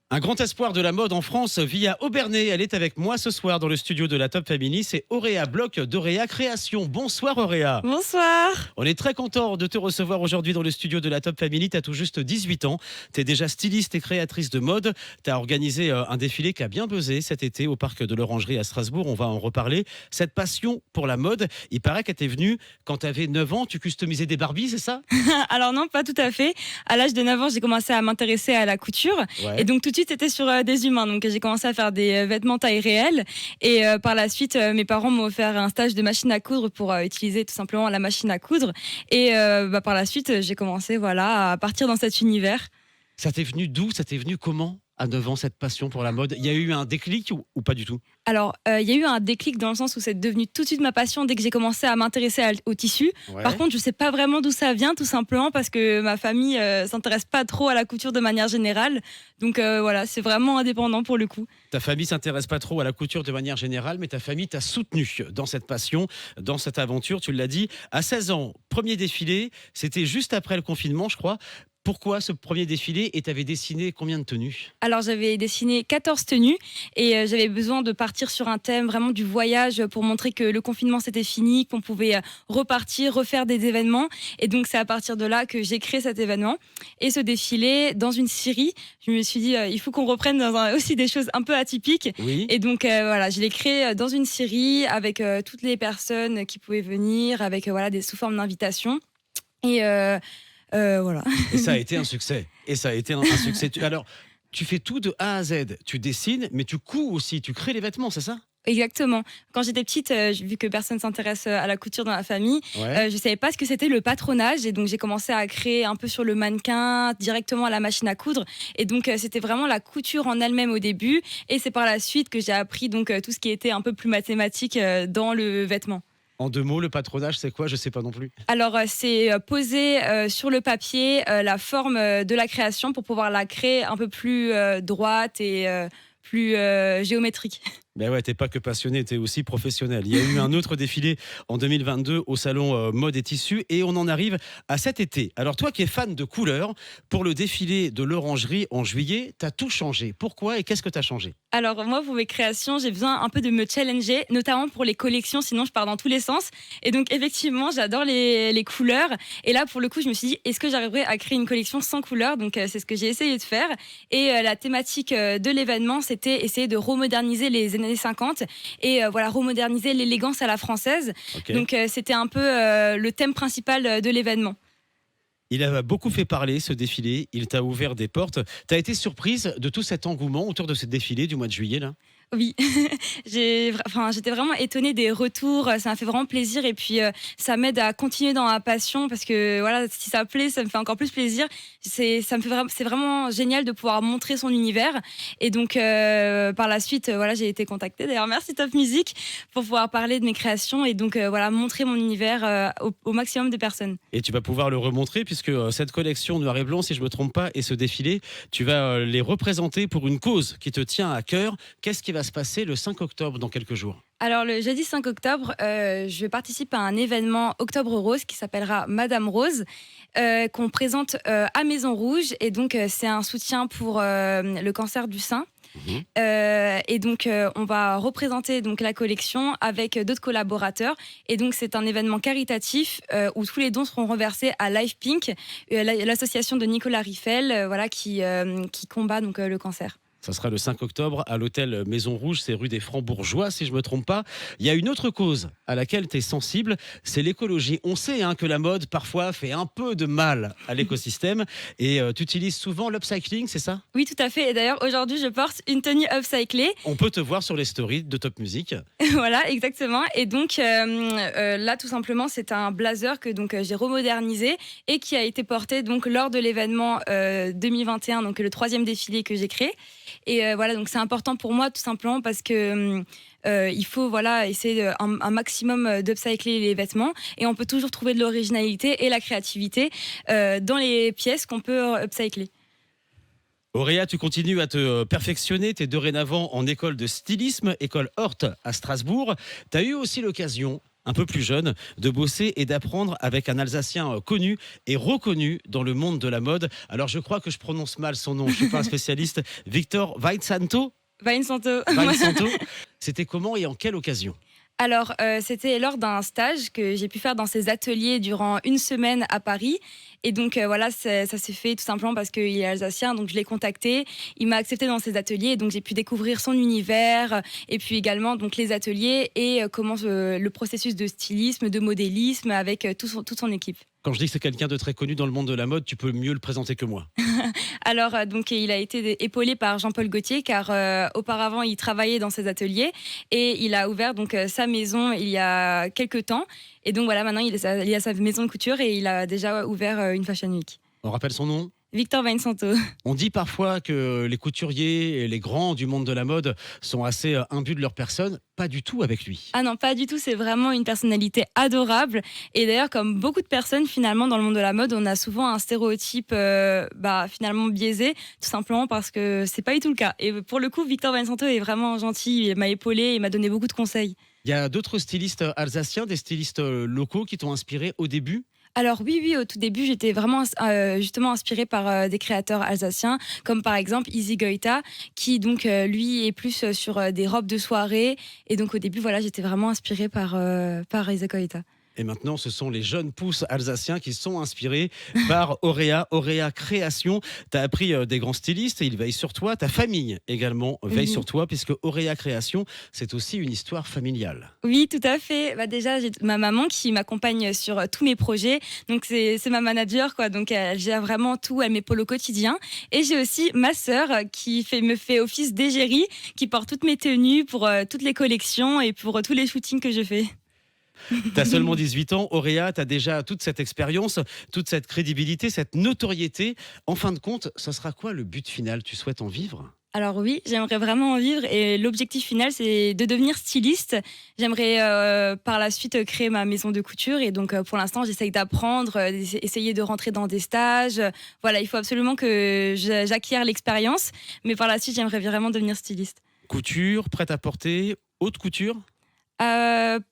Un grand espoir de la mode en France vit à Aubernay. Elle est avec moi ce soir dans le studio de la Top Family. C'est Auréa Bloch d'Auréa Création. Bonsoir Auréa. Bonsoir. On est très content de te recevoir aujourd'hui dans le studio de la Top Family. Tu as tout juste 18 ans. Tu es déjà styliste et créatrice de mode. Tu as organisé un défilé qui a bien buzzé cet été au parc de l'Orangerie à Strasbourg. On va en reparler. Cette passion pour la mode, il paraît qu'elle t'est venue quand tu avais 9 ans. Tu customisais des Barbies, c'est ça? Alors non, pas tout à fait. À l'âge de 9 ans, j'ai commencé à m'intéresser à la couture. Ouais. Et donc tout de suite, c'était sur des humains. Donc j'ai commencé à faire des vêtements taille réelle. Et par la suite, mes parents m'ont offert un stage de machine à coudre pour utiliser tout simplement la machine à coudre. Et par la suite, j'ai commencé à partir dans cet univers. Ça t'est venu d'où? Ça t'est venu comment à 9 ans, cette passion pour la mode? Il y a eu un déclic ou pas du tout? Alors, il y a eu un déclic dans le sens où c'est devenu tout de suite ma passion dès que j'ai commencé à m'intéresser au tissu. Ouais. Par contre, je sais pas vraiment d'où ça vient, tout simplement parce que ma famille s'intéresse pas trop à la couture de manière générale. Donc voilà, c'est vraiment indépendant pour le coup. Ta famille s'intéresse pas trop à la couture de manière générale, mais ta famille t'a soutenu dans cette passion, dans cette aventure, tu l'as dit. À 16 ans, premier défilé, c'était juste après le confinement, je crois. Pourquoi ce premier défilé et t'avais dessiné combien de tenues? Alors, j'avais dessiné 14 tenues et j'avais besoin de partir sur un thème vraiment du voyage pour montrer que le confinement c'était fini, qu'on pouvait repartir, refaire des événements. Et donc, c'est à partir de là que j'ai créé cet événement. Et ce défilé, dans une série, je me suis dit, il faut qu'on reprenne aussi des choses un peu atypiques. Oui. Et donc, voilà, je l'ai créé dans une série avec toutes les personnes qui pouvaient venir, avec sous forme d'invitation. Et voilà. Et ça a été un succès. Et ça a été un succès. Alors, tu fais tout de A à Z. Tu dessines, mais tu couds aussi. Tu crées les vêtements, c'est ça? Exactement. Quand j'étais petite, vu que personne s'intéresse à la couture dans la famille, Ouais. je savais pas ce que c'était le patronage et donc j'ai commencé à créer un peu sur le mannequin, directement à la machine à coudre. Et donc c'était vraiment la couture en elle-même au début et c'est par la suite que j'ai appris donc tout ce qui était un peu plus mathématique dans le vêtement. En 2 mots, le patronage, c'est quoi? Je sais pas non plus. Alors c'est poser sur le papier la forme de la création pour pouvoir la créer un peu plus droite et plus géométrique. Ben ouais, t'es pas que passionné, t'es aussi professionnel. Il y a eu un autre défilé en 2022 au salon Mode et Tissus et on en arrive à cet été. Alors toi qui es fan de couleurs, pour le défilé de l'Orangerie en juillet, t'as tout changé. Pourquoi et qu'est-ce que t'as changé? Alors moi pour mes créations j'ai besoin un peu de me challenger, notamment pour les collections, sinon je pars dans tous les sens. Et donc effectivement j'adore les couleurs. Et là pour le coup je me suis dit est-ce que j'arriverai à créer une collection sans couleurs? Donc c'est ce que j'ai essayé de faire. Et la thématique de l'événement c'était essayer de remoderniser les années 50 et remoderniser l'élégance à la française. Ok. Donc c'était un peu le thème principal de l'événement. Il a beaucoup fait parler ce défilé, il t'a ouvert des portes. T'as été surprise de tout cet engouement autour de ce défilé du mois de juillet là? Oui, j'étais vraiment étonnée des retours. Ça m'a fait vraiment plaisir et puis ça m'aide à continuer dans ma passion parce que voilà, si ça plaît, ça me fait encore plus plaisir. C'est vraiment génial de pouvoir montrer son univers. Et donc par la suite, j'ai été contactée. D'ailleurs, merci Top Music pour pouvoir parler de mes créations et donc montrer mon univers au maximum de personnes. Et tu vas pouvoir le remontrer puisque cette collection noir et blanc, si je me trompe pas, et ce défilé, tu vas les représenter pour une cause qui te tient à cœur. Qu'est-ce qui va se passer le 5 octobre dans quelques jours? Alors le jeudi 5 octobre, je participe à un événement Octobre Rose qui s'appellera Madame Rose, qu'on présente à Maison Rouge. Et donc c'est un soutien pour le cancer du sein. Mhm. Et donc on va représenter donc la collection avec d'autres collaborateurs. Et donc c'est un événement caritatif où tous les dons seront reversés à Life Pink, l'association de Nicolas Riffel, qui combat donc le cancer. Ça sera le 5 octobre à l'hôtel Maison Rouge, c'est rue des Francs-Bourgeois, si je ne me trompe pas. Il y a une autre cause à laquelle tu es sensible, c'est l'écologie. On sait que la mode, parfois, fait un peu de mal à l'écosystème. Et tu utilises souvent l'upcycling, c'est ça? Oui, tout à fait. Et d'ailleurs, aujourd'hui, je porte une tenue upcyclée. On peut te voir sur les stories de Top Music. Voilà, exactement. Et donc là, tout simplement, c'est un blazer que donc j'ai remodernisé et qui a été porté donc lors de l'événement 2021, donc le 3e défilé que j'ai créé. Et donc c'est important pour moi tout simplement parce que il faut essayer un maximum d'upcycler les vêtements et on peut toujours trouver de l'originalité et la créativité dans les pièces qu'on peut upcycler. Auréa, tu continues à te perfectionner. Tu es dorénavant en école de stylisme, école Hort à Strasbourg. Tu as eu aussi l'occasion un peu plus jeune, de bosser et d'apprendre avec un Alsacien connu et reconnu dans le monde de la mode. Alors je crois que je prononce mal son nom, je ne suis pas un spécialiste. Victor Weinsanto. Vincento. Weinsanto. C'était comment et en quelle occasion? Alors, c'était lors d'un stage que j'ai pu faire dans ses ateliers durant une semaine à Paris. Et donc, voilà, ça s'est fait tout simplement parce qu'il est alsacien. Donc, je l'ai contacté. Il m'a accepté dans ses ateliers. Et donc, j'ai pu découvrir son univers. Et puis également, donc, les ateliers et comment le processus de stylisme, de modélisme avec toute son équipe. Quand je dis que c'est quelqu'un de très connu dans le monde de la mode, tu peux mieux le présenter que moi. Alors, donc, il a été épaulé par Jean-Paul Gaultier car auparavant, il travaillait dans ses ateliers et il a ouvert donc sa maison il y a quelques temps. Et donc, voilà, maintenant, il a sa maison de couture et il a déjà ouvert une Fashion Week. On rappelle son nom? Victor Vincento. On dit parfois que les couturiers et les grands du monde de la mode sont assez imbus de leur personne. Pas du tout avec lui. Ah non, pas du tout. C'est vraiment une personnalité adorable. Et d'ailleurs, comme beaucoup de personnes, finalement, dans le monde de la mode, on a souvent un stéréotype finalement biaisé, tout simplement parce que c'est pas du tout le cas. Et pour le coup, Victor Vincento est vraiment gentil. Il m'a épaulé, il m'a donné beaucoup de conseils. Il y a d'autres stylistes alsaciens, des stylistes locaux qui t'ont inspiré au début? Alors oui, au tout début, j'étais vraiment justement inspirée par des créateurs alsaciens, comme par exemple Easy Goïta, qui donc lui est plus sur des robes de soirée. Et donc au début, voilà, j'étais vraiment inspirée par Easy Goïta. Et maintenant, ce sont les jeunes pousses alsaciens qui sont inspirés par Auréa Création. Tu as appris des grands stylistes et ils veillent sur toi. Ta famille également veille sur toi, puisque Auréa Création, c'est aussi une histoire familiale. Oui, tout à fait. Bah, déjà, j'ai ma maman qui m'accompagne sur tous mes projets. Donc, c'est ma manager, quoi. Donc, elle gère vraiment tout. Elle m'épaule au quotidien. Et j'ai aussi ma sœur qui me fait office d'égérie, qui porte toutes mes tenues pour toutes les collections et pour tous les shootings que je fais. Tu as seulement 18 ans, Auréa, tu as déjà toute cette expérience, toute cette crédibilité, cette notoriété. En fin de compte, ce sera quoi le but final? Tu souhaites en vivre? Alors oui, j'aimerais vraiment en vivre et l'objectif final, c'est de devenir styliste. J'aimerais par la suite créer ma maison de couture et donc pour l'instant, j'essaye d'apprendre, essayer de rentrer dans des stages. Voilà, il faut absolument que j'acquière l'expérience, mais par la suite, j'aimerais vraiment devenir styliste. Couture, prêt-à-porter, haute couture?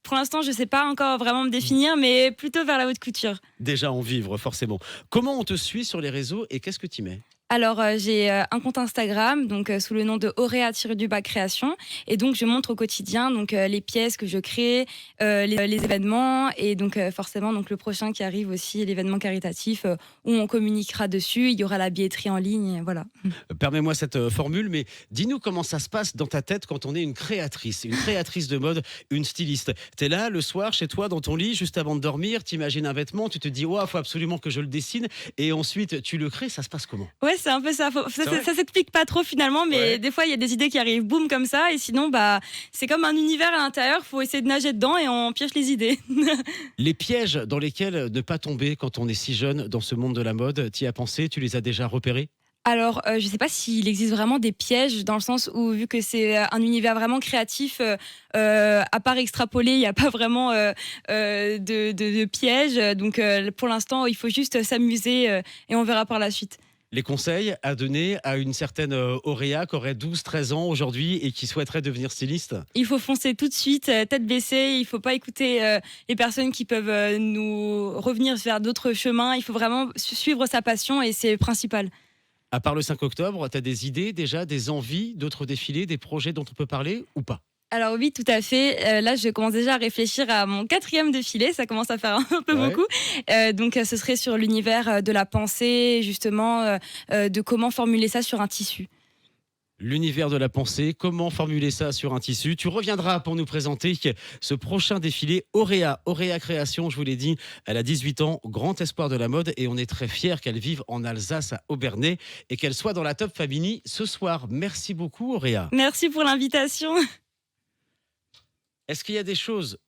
Pour l'instant, je ne sais pas encore vraiment me définir, mais plutôt vers la haute couture. Déjà en vivre, forcément. Comment on te suit sur les réseaux et qu'est-ce que tu mets? Alors, j'ai un compte Instagram, donc sous le nom de Auréa-du-bas Création. Et donc, je montre au quotidien donc, les pièces que je crée, les événements. Et donc, forcément, donc, le prochain qui arrive aussi, l'événement caritatif, où on communiquera dessus. Il y aura la billetterie en ligne. Voilà. Permets-moi cette formule, mais dis-nous comment ça se passe dans ta tête quand on est une créatrice de mode, une styliste. Tu es là le soir chez toi dans ton lit, juste avant de dormir, tu imagines un vêtement, tu te dis, il faut absolument que je le dessine. Et ensuite, tu le crées, ça se passe comment? Ouais, c'est un peu ça. Ça s'explique pas trop finalement, mais Ouais. des fois il y a des idées qui arrivent boum comme ça, et sinon c'est comme un univers à l'intérieur. Faut essayer de nager dedans et on pioche les idées. Les pièges dans lesquels ne pas tomber quand on est si jeune dans ce monde de la mode, tu y as pensé, tu les as déjà repérés? Alors, je sais pas s'il existe vraiment des pièges dans le sens où vu que c'est un univers vraiment créatif, à part extrapoler, il n'y a pas vraiment de pièges. Donc pour l'instant, il faut juste s'amuser et on verra par la suite. Les conseils à donner à une certaine Auréa qui aurait 12-13 ans aujourd'hui et qui souhaiterait devenir styliste? Il faut foncer tout de suite, tête baissée. Il faut pas écouter les personnes qui peuvent nous revenir vers d'autres chemins. Il faut vraiment suivre sa passion et c'est principal. À part le 5 octobre, tu as des idées déjà, des envies, d'autres défilés, des projets dont on peut parler ou pas? Alors oui, tout à fait. Là, je commence déjà à réfléchir à mon 4e défilé. Ça commence à faire un peu Ouais. beaucoup. Donc, ce serait sur l'univers de la pensée, justement, de comment formuler ça sur un tissu. L'univers de la pensée, comment formuler ça sur un tissu? Tu reviendras pour nous présenter ce prochain défilé Auréa Création, je vous l'ai dit, elle a 18 ans, grand espoir de la mode et on est très fiers qu'elle vive en Alsace à Obernai et qu'elle soit dans la Top Family ce soir. Merci beaucoup Auréa. Merci pour l'invitation. Est-ce qu'il y a des choses